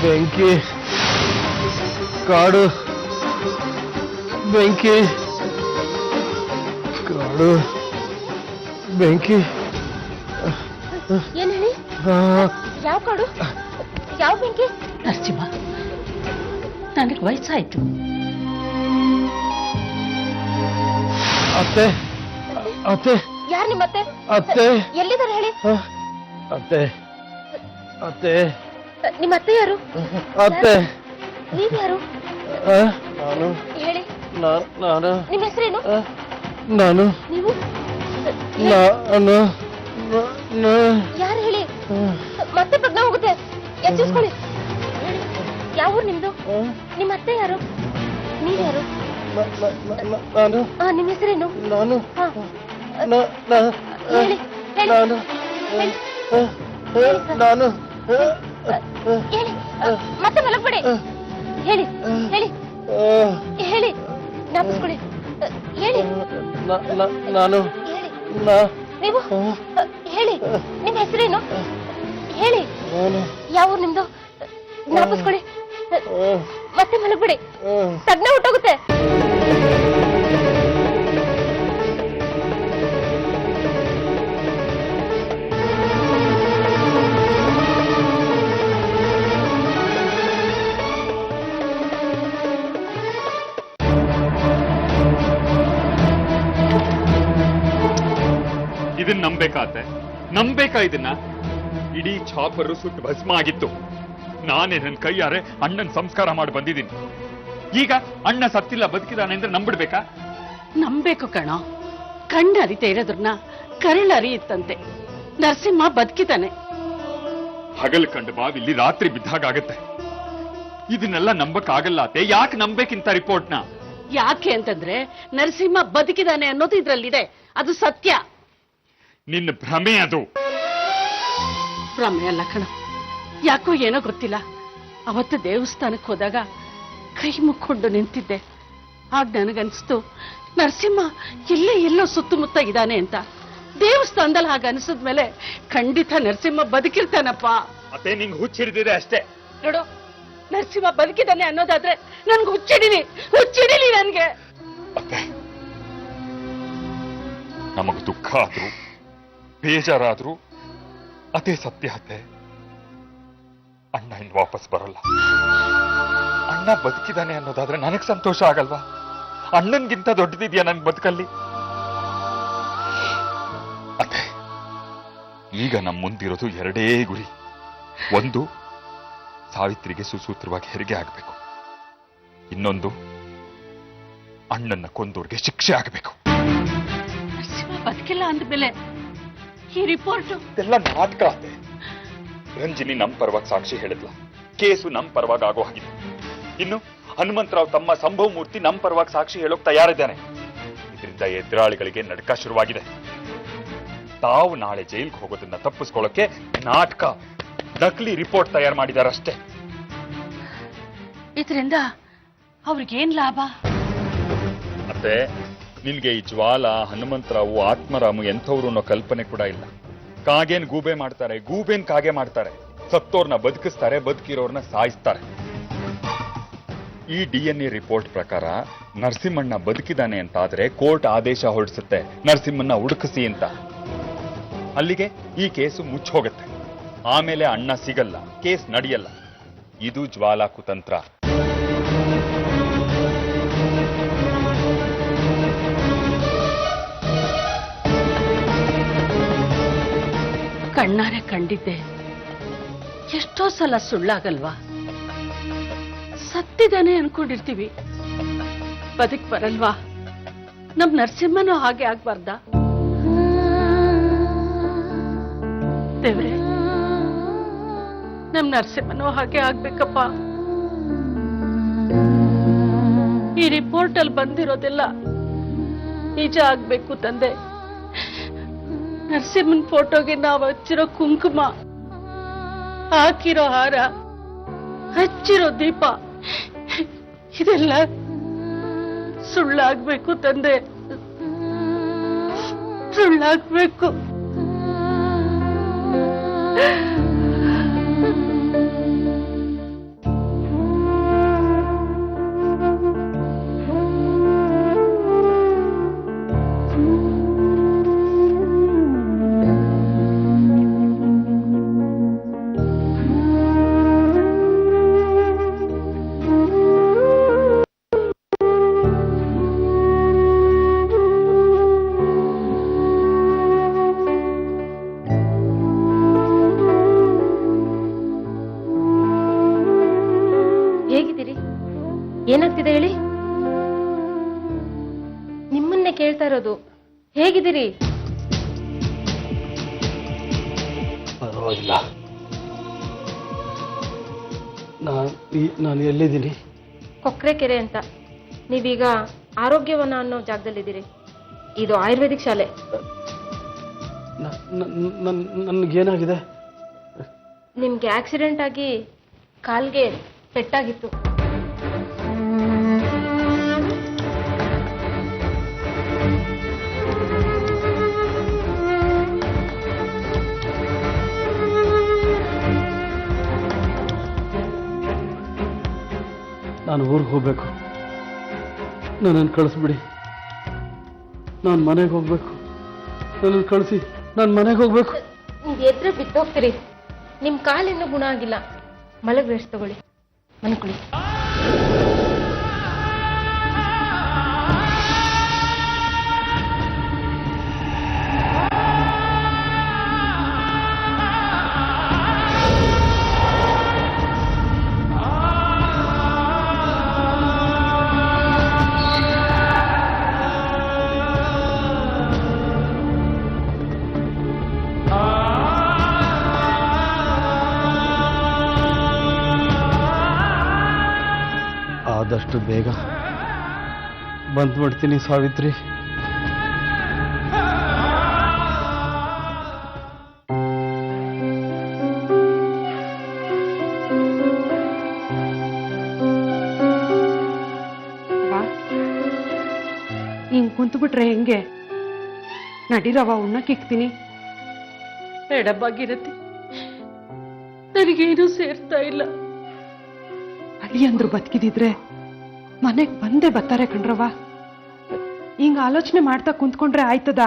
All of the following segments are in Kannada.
ಬೆಂಕಿ ಕಾಡು ಬೆಂಕಿ ಕಾಡು ಬೆಂಕಿ ಏನ್ ಹೇಳಿ ಯಾವ ಕಾಡು ಯಾವ ಬೆಂಕಿ ನರಸಿಂಹ ನನಗೆ ವಯಸ್ಸಾಯ್ತು ಅತ್ತೆ ಅತ್ತೆ ಯಾರು ನಿಮ್ಮತ್ತೆ ಅತ್ತೆ ಎಲ್ಲಿದ್ದಾರೆ ಹೇಳಿ ಅತ್ತೆ ಅತ್ತೆ ನಿಮ್ಮ ಅತ್ತೆ ಯಾರು ಅತ್ತೆ ನೀವ್ಯಾರು ನಾನು ಹೇಳಿ ನಾನು ನಿಮ್ಮ ಹೆಸರೇನು ನಾನು ನೀವು ಯಾರು ಹೇಳಿ ಮತ್ತೆ ಪ್ರಜ್ಞೆ ಹೋಗುತ್ತೆ ಎಚ್ಚರಿಸ್ಕೊಳ್ಳಿ ಯಾವ ಊರು ನಿಮ್ದು ನಿಮ್ಮ ಅತ್ತೆ ಯಾರು ನೀವ್ಯಾರು ನಾನು ನಿಮ್ಮ ಹೆಸರೇನು ನಾನು ಹೇಳಿ ಹೇಳಿ ನಾನು ನಾನು ಹೇಳಿ ಮತ್ತೆ ಮಲಗಬೇಡಿ ಹೇಳಿ ಹೇಳಿ ಹೇಳಿ ಜ್ಞಾಪಿಸ್ಕೊಳ್ಳಿ ಹೇಳಿ ನಾನು ಹೇಳಿ ನೀವು ಹೇಳಿ ನಿಮ್ಮ ಹೆಸರೇನು ಹೇಳಿ ಯಾವ ಊರು ನಿಮ್ದು ಜ್ಞಾಪಿಸ್ಕೊಳ್ಳಿ ಮತ್ತೆ ಮಲಗಬೇಡಿ ತಜ್ಞ ಹೊಟ್ಟೋಗುತ್ತೆ ಇದನ್ನ ನಂಬೇಕಾ ಇದನ್ನ ಇಡೀ ಛಾಪರು ಸುಟ್ಟು ಭಸ್ಮ ಆಗಿತ್ತು. ನಾನೇ ನನ್ನ ಕೈಯಾರೆ ಅಣ್ಣನ ಸಂಸ್ಕಾರ ಮಾಡಿ ಬಂದಿದ್ದೀನಿ. ಈಗ ಅಣ್ಣ ಸತ್ತಿಲ್ಲ ಬದುಕಿದಾನೆ ಅಂದ್ರೆ ನಂಬಿಡ್ಬೇಕಾ? ನಂಬೇಕು ಕಣೋ. ಕಣ್ಣು ಅರಿತೆ ಇರೋದ್ರನ್ನ ಕರಳು ಅರಿಯುತ್ತಂತೆ. ನರಸಿಂಹ ಬದುಕಿದಾನೆ. ಹಗಲು ಕಂಡು ಬಾವಿಲ್ಲಿ ರಾತ್ರಿ ಬಿದ್ದಾಗತ್ತೆ. ಇದನ್ನೆಲ್ಲ ನಂಬಕ್ಕಾಗಲ್ಲ ಅತ್ತೆ. ಯಾಕೆ ನಂಬೇಕಿಂತ ರಿಪೋರ್ಟ್ನ? ಯಾಕೆ ಅಂತಂದ್ರೆ ನರಸಿಂಹ ಬದುಕಿದಾನೆ ಅನ್ನೋದು ಇದ್ರಲ್ಲಿದೆ. ಅದು ಸತ್ಯ. ನಿನ್ನ ಭ್ರಮೆ ಅದು. ಭ್ರಮೆ ಅಲ್ಲ ಕಣ. ಯಾಕೋ ಏನೋ ಗೊತ್ತಿಲ್ಲ. ಅವತ್ತು ದೇವಸ್ಥಾನಕ್ಕೆ ಹೋದಾಗ ಕೈ ಮುಕ್ಕೊಂಡು ನಿಂತಿದ್ದೆ. ಆಗ ನನಗನ್ಸ್ತು ನರಸಿಂಹ ಎಲ್ಲೋ ಸುತ್ತಮುತ್ತ ಇದ್ದಾನೆ ಅಂತ. ದೇವಸ್ಥಾನದಲ್ಲಿ ಹಾಗೆ ಅನಿಸಿದ್ಮೇಲೆ ಖಂಡಿತ ನರಸಿಂಹ ಬದುಕಿರ್ತಾನಪ್ಪ. ಅತ್ತೆ ನಿಂಗೆ ಹುಚ್ಚಿಡಿದಿದೆ ಅಷ್ಟೇ. ನೋಡು, ನರಸಿಂಹ ಬದುಕಿದ್ದಾನೆ ಅನ್ನೋದಾದ್ರೆ ನನ್ಗೆ ಹುಚ್ಚಿಡಿಲಿ ನನ್ಗೆ. ನಮಗ್ ದುಃಖ ಆದ್ರು ಬೇಜಾರಾದ್ರು ಅದೇ ಸತ್ಯ ಅತ್ತೆ. ಅಣ್ಣ ಇನ್ನು ವಾಪಸ್ ಬರಲ್ಲ. ಅಣ್ಣ ಬದುಕಿದಾನೆ ಅನ್ನೋದಾದ್ರೆ ನನಗ್ ಸಂತೋಷ ಆಗಲ್ವಾ? ಅಣ್ಣನ್ಗಿಂತ ದೊಡ್ಡದಿದ್ಯಾ ನನ್ ಬದುಕಲ್ಲಿ? ಅತ್ತೆ, ಈಗ ನಮ್ ಮುಂದಿರೋದು ಎರಡೇ ಗುರಿ. ಒಂದು, ಸಾವಿತ್ರಿಗೆ ಸುಸೂತ್ರವಾಗಿ ಹೆರಿಗೆ ಆಗ್ಬೇಕು. ಇನ್ನೊಂದು, ಅಣ್ಣನ್ನ ಕೊಂದೋರ್ಗೆ ಶಿಕ್ಷೆ ಆಗಬೇಕು. ಬದುಕಿಲ್ಲ ಅಂದ್ಮೇಲೆ ಈ ರಿಪೋರ್ಟ್ ಇದೆಲ್ಲ ನಾಟಕ ಅತ್ತೆ. ರಂಜಿನಿ ನಮ್ ಪರವಾಗಿ ಸಾಕ್ಷಿ ಹೇಳಿದ್ಲ. ಕೇಸು ನಮ್ ಪರವಾಗಿ ಆಗೋ ಹಾಗಿದೆ. ಇನ್ನು ಹನುಮಂತರಾವ್ ತಮ್ಮ ಸಂಭವ ಮೂರ್ತಿ ನಮ್ ಪರವಾಗಿ ಸಾಕ್ಷಿ ಹೇಳೋಕ್ ತಯಾರಿದ್ದಾನೆ. ಇದರಿಂದ ಎದುರಾಳಿಗಳಿಗೆ ನಡ್ಕ ಶುರುವಾಗಿದೆ. ತಾವು ನಾಳೆ ಜೈಲ್ಗೆ ಹೋಗೋದನ್ನ ತಪ್ಪಿಸ್ಕೊಳ್ಳೋಕೆ ನಾಟಕ, ನಕಲಿ ರಿಪೋರ್ಟ್ ತಯಾರು ಮಾಡಿದಾರಷ್ಟೇ. ಇದರಿಂದ ಅವ್ರಿಗೇನ್ ಲಾಭ? ಮತ್ತೆ ನಿನ್ಗೆ ಈ ಜ್ವಾಲ, ಹನುಮಂತರಾವು, ಆತ್ಮರಾಮು ಎಂಥವ್ರು ಅನ್ನೋ ಕಲ್ಪನೆ ಕೂಡ ಇಲ್ಲ. ಕಾಗೇನ್ ಗೂಬೆ ಮಾಡ್ತಾರೆ, ಗೂಬೇನ್ ಕಾಗೆ ಮಾಡ್ತಾರೆ. ಸತ್ತೋರ್ನ ಬದುಕಿಸ್ತಾರೆ, ಬದುಕಿರೋರ್ನ ಸಾಯಿಸ್ತಾರೆ. ಈ DNA ರಿಪೋರ್ಟ್ ಪ್ರಕಾರ ನರಸಿಂಹಣ್ಣ ಬದುಕಿದಾನೆ ಅಂತಾದ್ರೆ ಕೋರ್ಟ್ ಆದೇಶ ಹೊರಡಿಸುತ್ತೆ ನರಸಿಂಹನ್ನ ಹುಡುಕಿಸಿ ಅಂತ. ಅಲ್ಲಿಗೆ ಈ ಕೇಸು ಮುಚ್ಚೋಗತ್ತೆ. ಆಮೇಲೆ ಅಣ್ಣ ಸಿಗಲ್ಲ, ಕೇಸ್ ನಡೆಯಲ್ಲ. ಇದು ಜ್ವಾಲಾ ಕುತಂತ್ರ. ಕಣ್ಣಾರೆ ಕಂಡಿದ್ದೆ ಎಷ್ಟೋ ಸಲ ಸುಳ್ಳಾಗಲ್ವಾ? ಸತ್ತಿದಾನೆ ಅನ್ಕೊಂಡಿರ್ತೀವಿ, ಬದುಕ್ ಬರಲ್ವಾ? ನಮ್ ನರಸಿಂಹನೂ ಹಾಗೆ ಆಗ್ಬಾರ್ದ? ದೇವ್ರೆ, ನಮ್ ನರಸಿಂಹನೂ ಹಾಗೆ ಆಗ್ಬೇಕಪ್ಪ. ಈ ರಿಪೋರ್ಟ್ ಅಲ್ಲಿ ಬಂದಿರೋದೆಲ್ಲ ನಿಜ ಆಗ್ಬೇಕು ತಂದೆ. ನರಸಿಂಹನ್ ಫೋಟೋಗೆ ನಾವು ಹಚ್ಚಿರೋ ಕುಂಕುಮ, ಹಾಕಿರೋ ಹಾರ, ಹಚ್ಚಿರೋ ದೀಪ ಇದೆಲ್ಲ ಸುಳ್ಳಾಗ್ಬೇಕು ತಂದೆ, ಸುಳ್ಳಾಗ್ಬೇಕು. ಹೇಗಿದ್ದೀರಿ? ಏನಾಗ್ತಿದೆ ಹೇಳಿ? ನಿಮ್ಮನ್ನೇ ಕೇಳ್ತಾ ಇರೋದು. ಹೇಗಿದ್ದೀರಿ? ಪರವಾಗಿಲ್ಲ. ನಾನು ಎಲ್ಲಿದ್ದೀನಿ? ಕೊಕ್ರೆಕೆರೆ ಅಂತ. ನೀವೀಗ ಆರೋಗ್ಯವನ ಅನ್ನೋ ಜಾಗದಲ್ಲಿದ್ದೀರಿ. ಇದು ಆಯುರ್ವೇದಿಕ್ ಶಾಲೆ. ನನ್ಗೇನಾಗಿದೆ? ನಿಮ್ಗೆ ಆಕ್ಸಿಡೆಂಟ್ ಆಗಿ ಕಾಲ್ಗೆ ಪೆಟ್ಟಾಗಿತ್ತು. ನಾನು ಊರಿಗೆ ಹೋಗ್ಬೇಕು. ನನ್ನನ್ನು ಕಳಿಸ್ಬಿಡಿ. ನಾನು ಮನೆಗೆ ಹೋಗ್ಬೇಕು. ನನ್ನನ್ನು ಕಳಿಸಿ. ನಾನು ಮನೆಗೆ ಹೋಗ್ಬೇಕು. ನೀವು ಎದ್ರೆ ಬಿತ್ತೋಗ್ತೀರಿ. ನಿಮ್ ಕಾಲಿನ್ನೂ ಗುಣ ಆಗಿಲ್ಲ. ಮಲಗ್ ರೆಸ್ಟ್ ತಗೊಳ್ಳಿ, ಮನ್ಕೊಳ್ಳಿ. ಆದಷ್ಟು ಬೇಗ ಬಂದ್ಬಿಡ್ತೀನಿ ಸಾವಿತ್ರಿ. ಹಿಂಗ್ ಕುಂತ್ಬಿಟ್ರೆ ಹೆಂಗೆ? ನಡಿರವ, ಉಣ್ಣಕ್ಕಿಕ್ತೀನಿ. ಎಡಬಾಗಿರತ್ತೆ, ನನಗೇನು ಸೇರ್ತಾ ಇಲ್ಲ. ಅಳಿಯಂದ್ರು ಬದುಕಿದಿದ್ರೆ ಮನೆಗ್ ಬಂದೇ ಬರ್ತಾರೆ ಕಣ್ರವ. ಹಿಂಗ ಆಲೋಚನೆ ಮಾಡ್ತಾ ಕುಂತ್ಕೊಂಡ್ರೆ ಆಯ್ತದ?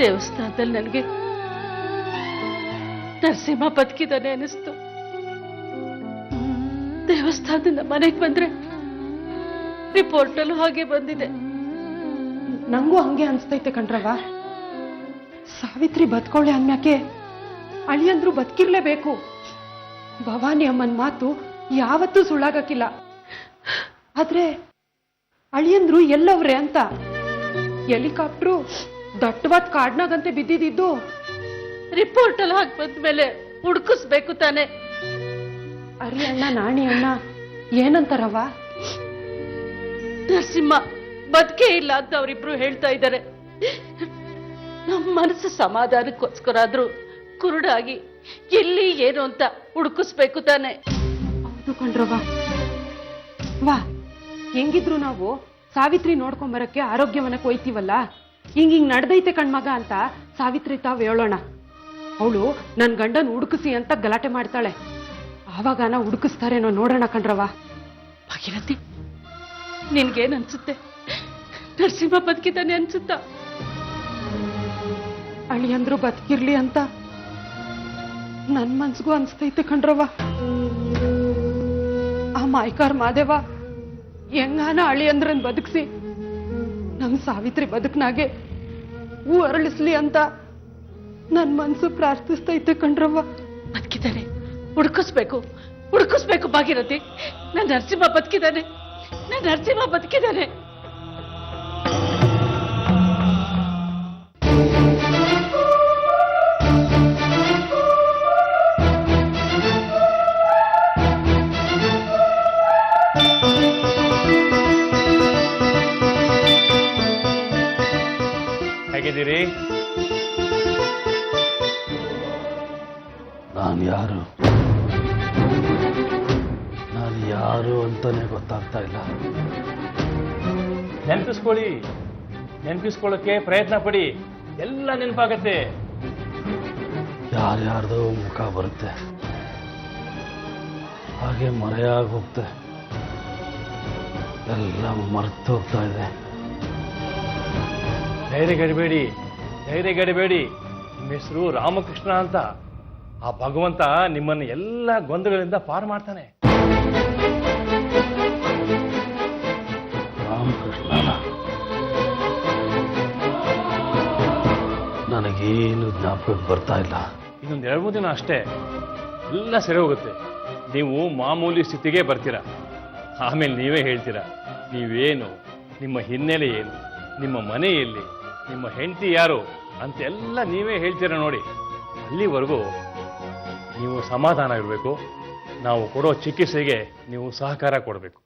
ದೇವಸ್ಥಾನದಲ್ಲಿ ನನಗೆ ನರಸಿಂಹ ಬದುಕಿದಾನೆ ಅನಿಸ್ತು. ದೇವಸ್ಥಾನದಿಂದ ಮನೆಗೆ ಬಂದ್ರೆ ರಿಪೋರ್ಟ್ ಅಲ್ಲೂ ಹಾಗೆ ಬಂದಿದೆ. ನಂಗೂ ಹಂಗೆ ಅನ್ಸ್ತೈತೆ ಕಣ್ರವ. ಸಾವಿತ್ರಿ ಬದುಕೊಳ್ಳೆ ಅನ್ಮ್ಯಾಕೆ ಅಳಿಯಂದ್ರು ಬದುಕಿರ್ಲೇಬೇಕು. ಭವಾನಿ ಅಮ್ಮನ್ ಮಾತು ಯಾವತ್ತೂ ಸುಳ್ಳಾಗಕ್ಕಿಲ್ಲ. ಆದ್ರೆ ಅಳಿಯಂದ್ರು ಎಲ್ಲವ್ರೆ ಅಂತ ಹೆಲಿಕಾಪ್ಟ್ರು ದಟ್ಟವಾದ ಕಾಡ್ನಾಗಂತೆ ಬಿದ್ದಿದ್ದು ರಿಪೋರ್ಟ್ ಅಲ್ಲಿ ಹಾಕಿ ಬಂದ್ಮೇಲೆ ಹುಡುಕಿಸ್ಬೇಕು ತಾನೆ. ಅರಿ ಅಣ್ಣ, ನಾಣಿ ಅಣ್ಣ ಏನಂತಾರವ? ನರಸಿಂಹ ಬದುಕೇ ಇಲ್ಲ ಅಂತ ಅವರಿಬ್ರು ಹೇಳ್ತಾ ಇದ್ದಾರೆ. ನಮ್ಮ ಮನಸ್ಸು ಸಮಾಧಾನಕ್ಕೋಸ್ಕರ ಆದ್ರೂ ಕುರುಡಾಗಿ ಎಲ್ಲಿ ಏನು ಅಂತ ಹುಡುಕಿಸ್ಬೇಕು ತಾನೆ. ಹೌದು ಕಣ್ರವ. ವಾ, ಹೆಂಗಿದ್ರು ನಾವು ಸಾವಿತ್ರಿ ನೋಡ್ಕೊಂಬರಕ್ಕೆ ಆರೋಗ್ಯವನಕ್ಕೆ ಹೋಯ್ತೀವಲ್ಲ, ಹಿಂಗ್ ನಡ್ದೈತೆ ಕಣ್ಮಗ ಅಂತ ಸಾವಿತ್ರಿ ತಾವ್ ಹೇಳೋಣ. ಅವಳು ನನ್ ಗಂಡನ್ ಹುಡುಕಿಸಿ ಅಂತ ಗಲಾಟೆ ಮಾಡ್ತಾಳೆ. ಆವಾಗನ ಹುಡುಕಿಸ್ತಾರೇನೋ ನೋಡೋಣ ಕಣ್ರವ. ಭಾಗೀರಥಿ, ನಿನ್ಗೇನ್ ಅನ್ಸುತ್ತೆ? ನರಸಿಂಹ ಬದುಕಿದ್ದಾನೆ ಅನ್ಸುತ್ತಾ? ಅಳಿಯಂದ್ರು ಬದುಕಿರ್ಲಿ ಅಂತ ನನ್ ಮನ್ಸ್ಗೂ ಅನ್ಸ್ತೈತೆ ಕಣ್ರವ. ಆ ಮಾಯ್ಕಾರ್ ಮಾದೇವ ಹೆಂಗಾನ ಅಳಿಯಂದ್ರನ್ ಬದುಕ್ಸಿ ನಮ್ ಸಾವಿತ್ರಿ ಬದುಕ್ನಾಗೆ ಹೂ ಅರಳಿಸ್ಲಿ ಅಂತ ನನ್ ಮನ್ಸು ಪ್ರಾರ್ಥಿಸ್ತೈತೆ ಕಣ್ರವ್ವ. ಬದುಕಿದ್ದಾನೆ, ಹುಡುಕಿಸ್ಬೇಕು ಭಾಗೀರಥಿ. ನನ್ನ ನರಸಿಂಹ ಬದುಕಿದ್ದಾನೆ. ಹೇಗಿದ್ದೀರಿ? ನಾನು ಯಾರು ಅಂತಾನೆ ಗೊತ್ತಾಗ್ತಾ ಇಲ್ಲ. ನೆನಪಿಸ್ಕೊಳ್ಳೋಕೆ ಪ್ರಯತ್ನ ಪಡಿ, ಎಲ್ಲ ನೆನಪಾಗತ್ತೆ. ಯಾರ್ಯಾರ್ದೋ ಮುಖ ಬರುತ್ತೆ, ಹಾಗೆ ಮರೆಯಾಗಿ ಹೋಗ್ತೆ. ಎಲ್ಲ ಮರೆತು ಹೋಗ್ತಾ ಇದೆ. ಧೈರ್ಯಗೆಡಬೇಡಿ. ನಿಮ್ಮ ಹೆಸರು ರಾಮಕೃಷ್ಣ ಅಂತ. ಆ ಭಗವಂತ ನಿಮ್ಮನ್ನು ಎಲ್ಲ ಗೊಂದಲಗಳಿಂದ ಪಾರು ಮಾಡ್ತಾನೆ. ರಾಮಕೃಷ್ಣನ ನನಗೇನು ಜ್ಞಾಪಕಕ್ಕೆ ಬರ್ತಾ ಇಲ್ಲ. ಇನ್ನೊಂದು 2-3 ದಿನ ಅಷ್ಟೇ, ಎಲ್ಲ ಸರಿ ಹೋಗುತ್ತೆ. ನೀವು ಮಾಮೂಲಿ ಸ್ಥಿತಿಗೆ ಬರ್ತೀರಾ. ಆಮೇಲೆ ನೀವೇ ಹೇಳ್ತೀರಾ ನೀವೇನು, ನಿಮ್ಮ ಹಿನ್ನೆಲೆ ಏನು, ನಿಮ್ಮ ಮನೆ ಎಲ್ಲಿ, ನಿಮ್ಮ ಹೆಂಡತಿ ಯಾರು ಅಂತೆಲ್ಲ ನೀವೇ ಹೇಳ್ತೀರಾ ನೋಡಿ. ಅಲ್ಲಿವರೆಗೂ ನೀವು ಸಮಾಧಾನ ಇರಬೇಕು. ನಾವು ಕೊಡೋ ಚಿಕಿತ್ಸೆಗೆ ನೀವು ಸಹಕಾರ ಕೊಡಬೇಕು.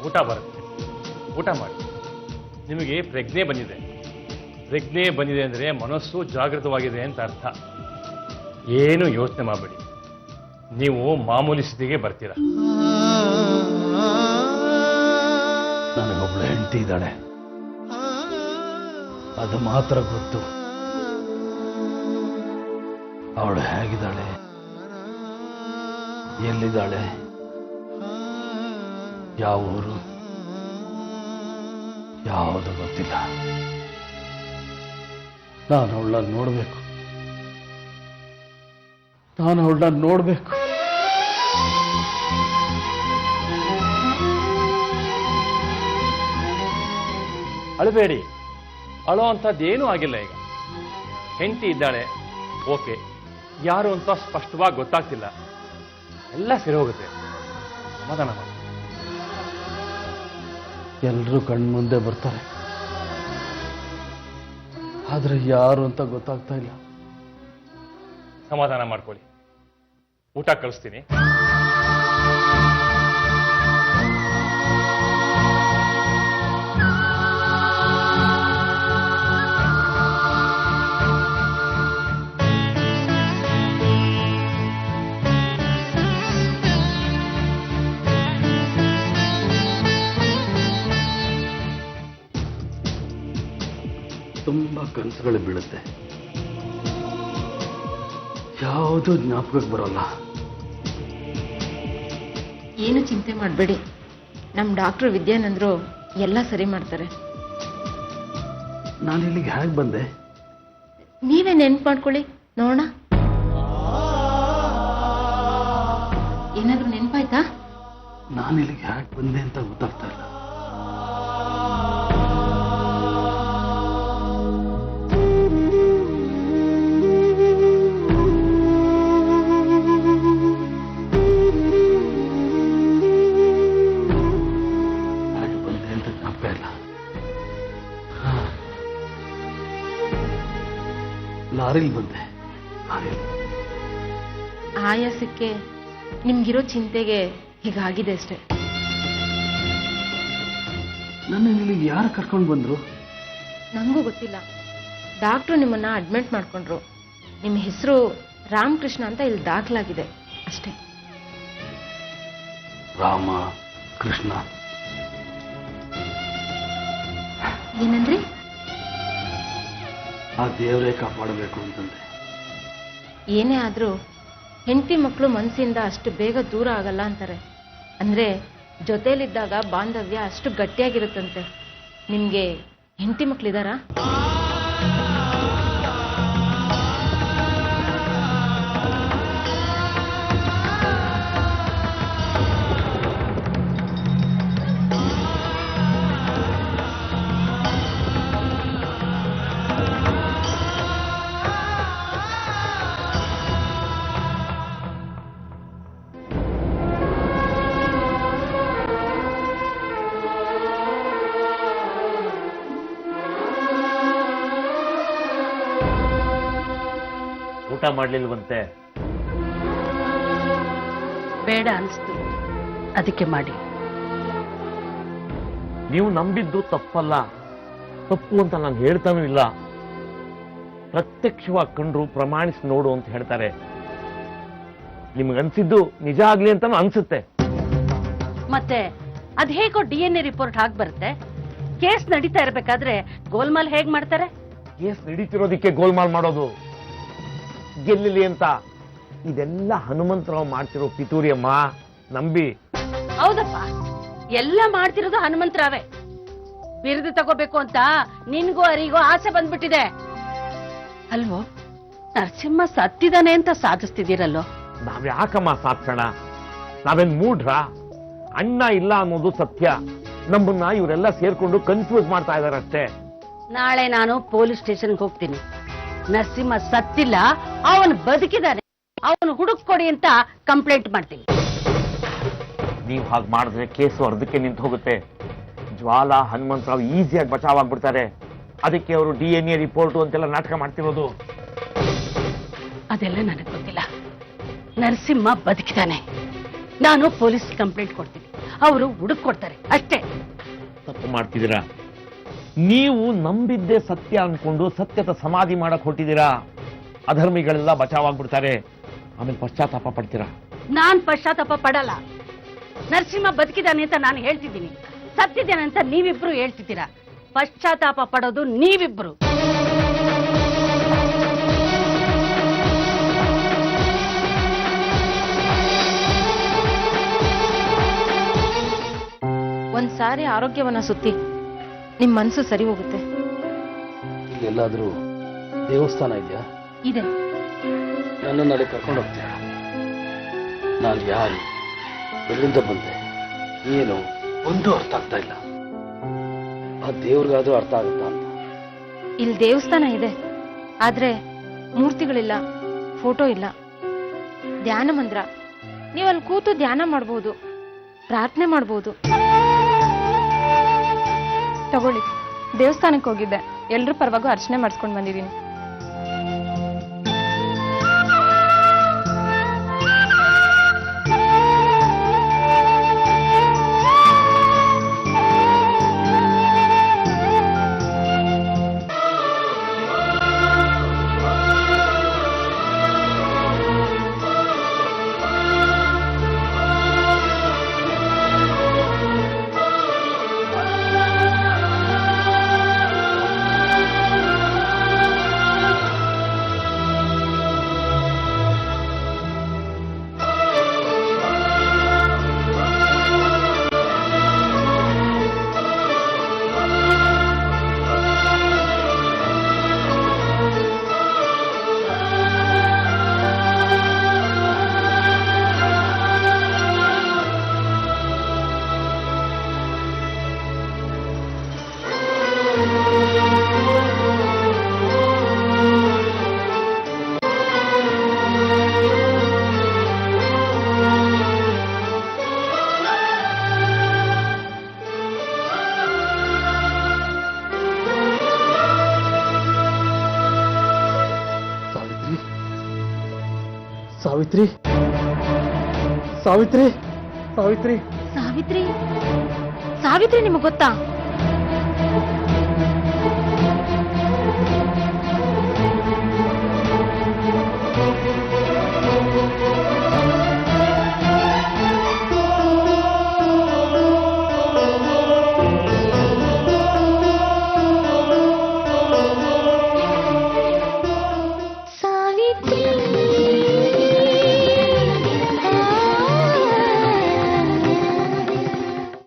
ಊಟ ಬರುತ್ತೆ, ಊಟ ಮಾಡಿ. ನಿಮಗೆ ಪ್ರಜ್ಞೆ ಬಂದಿದೆ ಅಂದರೆ ಮನಸ್ಸು ಜಾಗೃತವಾಗಿದೆ ಅಂತ ಅರ್ಥ. ಏನು ಯೋಚನೆ ಮಾಡಬೇಡಿ, ನೀವು ಮಾಮೂಲಿ ಸ್ಥಿತಿಗೆ ಬರ್ತೀರಾ. ನನಗೊಬ್ಳು ಹೆಂಡತಿ ಇದ್ದಾಳೆ, ಅದು ಮಾತ್ರ ಗೊತ್ತು. ಅವಳು ಹೇಗಿದ್ದಾಳೆ, ಎಲ್ಲಿದ್ದಾಳೆ, ಯಾವ ಊರು, ಯಾವುದು ಗೊತ್ತಿಲ್ಲ. ನಾನು ಅವಳನ್ನ ನೋಡ್ಬೇಕು. ಅಳಬೇಡಿ, ಅಳೋ ಅಂಥದ್ದೇನೂ ಆಗಿಲ್ಲ. ಈಗ ಹೆಂಡತಿ ಇದ್ದಾಳೆ, ಓಕೆ. ಯಾರು ಅಂತ ಸ್ಪಷ್ಟವಾಗಿ ಗೊತ್ತಾಗ್ತಿಲ್ಲ, ಎಲ್ಲ ಸರಿ ಹೋಗುತ್ತೆ. ಸಮಾಧಾನ ಮಾಡಿ. ಎಲ್ಲರೂ ಕಣ್ಮುಂದೆ ಬರ್ತಾರೆ, ಆದ್ರೆ ಯಾರು ಅಂತ ಗೊತ್ತಾಗ್ತಾ ಇಲ್ಲ. ಸಮಾಧಾನ ಮಾಡ್ಕೊಳ್ಳಿ, ಊಟ ಕಳಿಸ್ತೀನಿ. ತುಂಬಾ ಕನಸುಗಳು ಬೀಳುತ್ತೆ, ಯಾವುದೂ ಜ್ಞಾಪಕಕ್ಕೆ ಬರೋಲ್ಲ. ಏನು ಚಿಂತೆ ಮಾಡಬೇಡಿ, ನಮ್ಮ ಡಾಕ್ಟ್ರು ವಿದ್ಯಾನಂದ್ರು ಎಲ್ಲ ಸರಿ ಮಾಡ್ತಾರೆ. ನಾನು ಇಲ್ಲಿಗೆ ಹೇಗೆ ಬಂದೆ? ನೀವೇ ನೆನ್ಪು ಮಾಡ್ಕೊಳ್ಳಿ ನೋಡೋಣ. ಏನಾದ್ರೂ ನೆನಪಾಯ್ತಾ? ನಾನು ಇಲ್ಲಿಗೆ ಹೇಗೆ ಬಂದೆ ಅಂತ ಗೊತ್ತಾಗ್ತಾ ಇಲ್ಲ. ಲಾರಿಲಿ ಬಂದೆ. ಆಯಾಸಕ್ಕೆ ನಿಮ್ಗಿರೋ ಚಿಂತೆಗೆ ಹೀಗಾಗಿದೆ ಅಷ್ಟೇ. ನನ್ನ ಇಲ್ಲಿಗೆ ಯಾರು ಕರ್ಕೊಂಡು ಬಂದ್ರು? ನನಗೂ ಗೊತ್ತಿಲ್ಲ. ಡಾಕ್ಟ್ರು ನಿಮ್ಮನ್ನ ಅಡ್ಮಿಟ್ ಮಾಡ್ಕೊಂಡ್ರು. ನಿಮ್ಮ ಹೆಸರು ರಾಮಕೃಷ್ಣ ಅಂತ ಇಲ್ಲಿ ದಾಖಲಾಗಿದೆ ಅಷ್ಟೇ. ರಾಮ ಕೃಷ್ಣ ಏನಂದ್ರಿ? ಆ ದೇವರೇ ಕಾಪಾಡಬೇಕು ಅಂತಂದೆ. ಏನೇ ಆದ್ರೂ ಹೆಂಡತಿ ಮಕ್ಕಳು ಮನಸ್ಸಿಂದ ಅಷ್ಟು ಬೇಗ ದೂರ ಆಗಲ್ಲ ಅಂತಾರೆ. ಅಂದ್ರೆ ಜೊತೆಲಿದ್ದಾಗ ಬಾಂಧವ್ಯ ಅಷ್ಟು ಗಟ್ಟಿಯಾಗಿರುತ್ತಂತೆ. ನಿಮ್ಗೆ ಹೆಂಡತಿ ಮಕ್ಕಳಿದಾರಾ? ಊಟ ಮಾಡ್ಲಿಲ್ವಂತೆ. ಬೇಡ ಅನಿಸ್ತು, ಅದಕ್ಕೆ ಮಾಡಿ. ನೀವು ನಂಬಿದ್ದು ತಪ್ಪಲ್ಲ, ತಪ್ಪು ಅಂತ ನಾನು ಹೇಳ್ತಾನೂ ಇಲ್ಲ. ಪ್ರತ್ಯಕ್ಷವಾಗಿ ಕಂಡ್ರು ಪ್ರಮಾಣಿಸಿ ನೋಡು ಅಂತ ಹೇಳ್ತಾರೆ. ನಿಮ್ಗನ್ಸಿದ್ದು ನಿಜ ಆಗ್ಲಿ ಅಂತಾನು ಅನ್ಸುತ್ತೆ. ಮತ್ತೆ ಅದ್ ಹೇಗೋ DNA ರಿಪೋರ್ಟ್ ಹಾಗೆ ಬರುತ್ತೆ? ಕೇಸ್ ನಡೀತಾ ಇರ್ಬೇಕಾದ್ರೆ ಗೋಲ್ಮಾಲ್ ಹೇಗ್ ಮಾಡ್ತಾರೆ? ಕೇಸ್ ನಡೀತಿರೋದಿಕ್ಕೆ ಗೋಲ್ಮಾಲ್ ಮಾಡೋದು ಗೆಲ್ಲಲಿ ಅಂತ. ಇದೆಲ್ಲ ಹನುಮಂತರಾವ್ ಮಾಡ್ತಿರೋ ಪಿತೂರಿ ಅಮ್ಮ, ನಂಬಿ. ಹೌದಪ್ಪ, ಎಲ್ಲ ಮಾಡ್ತಿರೋದು ಹನುಮಂತರಾವೇ. ಬಿರುದು ತಗೋಬೇಕು ಅಂತ ನಿನ್ಗೂ ಅರಿಗೂ ಆಸೆ ಬಂದ್ಬಿಟ್ಟಿದೆ ಅಲ್ವೋ? ನರಸಿಂಹ ಸತ್ತಿದಾನೆ ಅಂತ ಸಾಧಿಸ್ತಿದ್ದೀರಲ್ಲೋ. ನಾವ್ಯಾಕಮ್ಮ ಸಾಧ್ಸೋಣ? ನಾವೇನ್ ಮೂಢ್ರ? ಅಣ್ಣ ಇಲ್ಲ ಅನ್ನೋದು ಸತ್ಯ. ನಮ್ಮನ್ನ ಇವರೆಲ್ಲ ಸೇರ್ಕೊಂಡು ಕನ್ಫ್ಯೂಸ್ ಮಾಡ್ತಾ ಇದಾರಷ್ಟೇ. ನಾಳೆ ನಾನು ಪೊಲೀಸ್ ಸ್ಟೇಷನ್ಗೆ ಹೋಗ್ತೀನಿ. ನರಸಿಂಹ ಸತ್ತಿಲ್ಲ, ಅವನು ಬದುಕಿದಾನೆ, ಅವನು ಹುಡುಕೊಡಿ ಅಂತ ಕಂಪ್ಲೇಂಟ್ ಮಾಡ್ತೀನಿ. ನೀವು ಹಾಗೆ ಮಾಡಿದ್ರೆ ಕೇಸು ಅರ್ಧಕ್ಕೆ ನಿಂತು ಹೋಗುತ್ತೆ. ಜ್ವಾಲಾ, ಹನುಮಂತರಾವ್ ಈಸಿಯಾಗಿ ಬಚಾವಾಗ್ಬಿಡ್ತಾರೆ. ಅದಕ್ಕೆ ಅವರು DNA ರಿಪೋರ್ಟ್ ಅಂತೆಲ್ಲ ನಾಟಕ ಮಾಡ್ತಿರೋದು. ಅದೆಲ್ಲ ನನಗೆ ಗೊತ್ತಿಲ್ಲ. ನರಸಿಂಹ ಬದುಕಿದಾನೆ, ನಾನು ಪೊಲೀಸ್ ಕಂಪ್ಲೇಂಟ್ ಕೊಡ್ತೀನಿ, ಅವರು ಹುಡುಕೊಡ್ತಾರೆ ಅಷ್ಟೇ. ತಪ್ಪು ಮಾಡ್ತಿದ್ದೀರಾ. ನೀವು ನಂಬಿದ್ದೇ ಸತ್ಯ ಅನ್ಕೊಂಡು ಸತ್ಯದ ಸಮಾಧಿ ಮಾಡಕ್ ಹೊಟ್ಟಿದ್ದೀರಾ. ಅಧರ್ಮಿಗಳೆಲ್ಲ ಬಚಾವಾಗ್ಬಿಡ್ತಾರೆ, ಆಮೇಲೆ ಪಶ್ಚಾತ್ತಾಪ ಪಡ್ತೀರಾ. ನಾನ್ ಪಶ್ಚಾತ್ತಾಪ ಪಡಲ್ಲ. ನರಸಿಂಹ ಬದುಕಿದಾನೆ ಅಂತ ನಾನು ಹೇಳ್ತಿದ್ದೀನಿ, ಸತ್ತಿದ್ದೇನೆ ಅಂತ ನೀವಿಬ್ರು ಹೇಳ್ತಿದ್ದೀರಾ. ಪಶ್ಚಾತ್ತಾಪ ಪಡೋದು ನೀವಿಬ್ರು. ಒಂದ್ಸಾರಿ ಆರೋಗ್ಯವನ್ನ ಸುತ್ತಿ ನಿಮ್ ಮನ್ಸು ಸರಿ ಹೋಗುತ್ತೆ. ಇಲ್ಲೆಲ್ಲಾದ್ರೂ ದೇವಸ್ಥಾನ ಇದೆಯಾ? ಇದೆ. ನನ್ನ ನಡೆ ಕರ್ಕೊಂಡು ಹೋಗ್ತೀರಾ? ನಾನು ಯಾರು, ಎಲ್ಲಿಂದ ಬಂದೆ, ಏನು ಒಂದು ಅರ್ಥ ಆಗ್ತಾ ಇಲ್ಲ. ಆ ದೇವ್ರಿಗಾದ್ರೂ ಅರ್ಥ ಆಗುತ್ತಾ ಅಂತ. ಇಲ್ಲಿ ದೇವಸ್ಥಾನ ಇದೆ, ಆದ್ರೆ ಮೂರ್ತಿಗಳಿಲ್ಲ, ಫೋಟೋ ಇಲ್ಲ. ಧ್ಯಾನ ಮಂದಿರ, ನೀವಲ್ಲಿ ಕೂತು ಧ್ಯಾನ ಮಾಡ್ಬೋದು, ಪ್ರಾರ್ಥನೆ ಮಾಡ್ಬೋದು. ತಗೊಳ್ಳಿ, ದೇವಸ್ಥಾನಕ್ಕೆ ಹೋಗಿದ್ದೆ, ಎಲ್ರ ಪರವಾಗೂ ಅರ್ಚನೆ ಮಾಡಿಸ್ಕೊಂಡು ಬಂದಿದ್ದೀನಿ. ಸಾವಿತ್ರಿ, ಸಾವಿತ್ರಿ, ಸಾವಿತ್ರಿ, ಸಾವಿತ್ರಿ, ಸಾವಿತ್ರಿ ನಿಮಗೆ ಗೊತ್ತಾ?